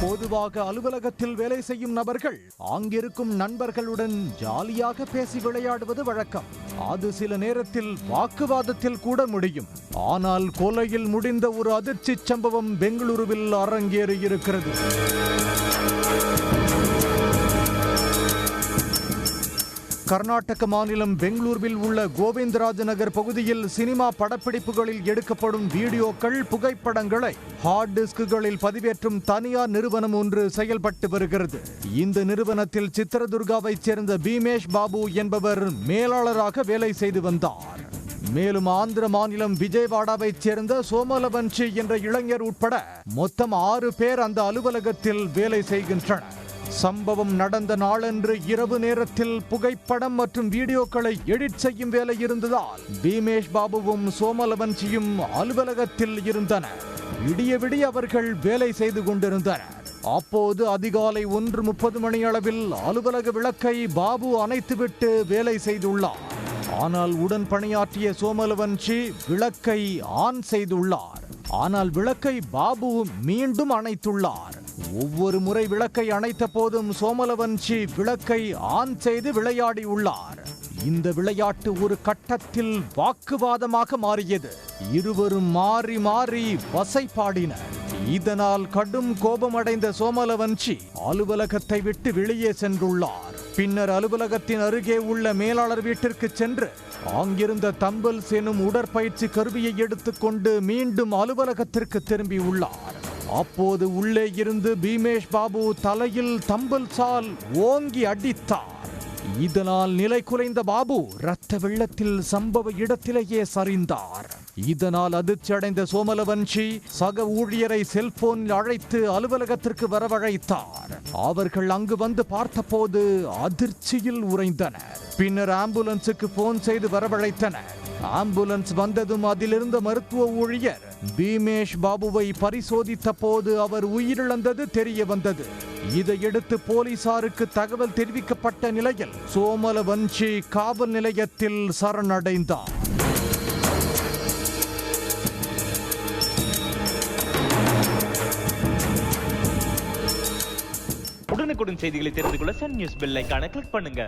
பொதுவாக அலுவலகத்தில் வேலை செய்யும் நபர்கள் அங்கிருக்கும் நண்பர்களுடன் ஜாலியாக பேசி விளையாடுவது வழக்கம். அது சில நேரத்தில் வாக்குவாதத்தில் கூட முடியும். ஆனால் கொலையில் முடிந்த ஒரு அதிர்ச்சி சம்பவம் பெங்களூருவில் அரங்கேறி இருக்கிறது. கர்நாடக மாநிலம் பெங்களூருவில் உள்ள கோவிந்தராஜ நகர் பகுதியில் சினிமா படப்பிடிப்புகளில் எடுக்கப்படும் வீடியோக்கள், புகைப்படங்களை ஹார்ட் டிஸ்குகளில் பதிவேற்றும் தனியார் நிறுவனம் ஒன்று செயல்பட்டு வருகிறது. இந்த நிறுவனத்தில் சித்திரதுர்காவைச் சேர்ந்த பீமேஷ் பாபு என்பவர் மேலாளராக வேலை செய்து வந்தார். மேலும் ஆந்திர மாநிலம் விஜயவாடாவைச் சேர்ந்த சோமலவன்ஷி என்ற இளைஞர் உட்பட மொத்தம் 6 பேர் அந்த அலுவலகத்தில் வேலை செய்கின்றனர். சம்பவம் நடந்த நாளன்று இரவு நேரத்தில் புகைப்படம் மற்றும் வீடியோக்களை எடிட் செய்யும் வேலை இருந்ததால் பீமேஷ் பாபுவும் சோமலவன்ஷியும் அலுவலகத்தில் இருந்தனர். விடிய விடிய அவர்கள் வேலை செய்து கொண்டிருந்தனர். அப்போது அதிகாலை 1:30 மணி அளவில் அலுவலக விளக்கை பாபு அணைத்துவிட்டு வேலை செய்துள்ளார். ஆனால் உடன் பணியாற்றிய சோமலவன்ஷி விளக்கை ஆன் செய்துள்ளார். ஆனால் விளக்கை பாபு மீண்டும் அணைத்துள்ளார். ஒவ்வொரு முறை விளக்கை அணைத்த போதும் சோமலவன்ஷி விளக்கை ஆன் செய்து விளையாடியுள்ளார். இந்த விளையாட்டு ஒரு கட்டத்தில் வாக்குவாதமாக மாறியது. இருவரும் மாறி மாறி வசைபாடினர். இதனால் கடும் கோபமடைந்த சோமலவன்ஷி அலுவலகத்தை விட்டு வெளியே சென்றுள்ளார். பின்னர் அலுவலகத்தின் அருகே உள்ள மேலாளர் வீட்டிற்கு சென்று அங்கிருந்த தம்பல்ஸ் எனும் உடற்பயிற்சி கருவியை எடுத்துக்கொண்டு மீண்டும் அலுவலகத்திற்கு திரும்பியுள்ளார். அப்போது உள்ளே இருந்து பீமேஷ் பாபு தலையில் தம்பல்ஸால் ஓங்கி அடித்தார். இதனால் நிலை குலைந்த பாபு இரத்த வெள்ளத்தில் சம்பவ இடத்திலேயே சரிந்தார். இதனால் அதிர்ச்சி அடைந்த சோமலவன்ஷி சக ஊழியரை செல்போனில் அழைத்து அலுவலகத்திற்கு வரவழைத்தார். அவர்கள் அங்கு வந்து பார்த்தபோது அதிர்ச்சியில் உறைந்தனர். பின்னர் ஆம்புலன்ஸுக்கு போன் செய்து வரவழைத்தனர். ஆம்புலன்ஸ் வந்ததும் அதிலிருந்த மருத்துவ ஊழியர் பீமேஷ் பாபுவை பரிசோதித்த போது அவர் உயிரிழந்தது தெரிய வந்தது. இதையடுத்து போலீசாருக்கு தகவல் தெரிவிக்கப்பட்ட நிலையில் சோமலவன்ஷி காவல் நிலையத்தில் சரணடைந்தார். உடனுக்குடன் செய்திகளை தெரிந்து கொள்ள சன் நியூஸ் பெல் ஐகானை கிளிக் பண்ணுங்க.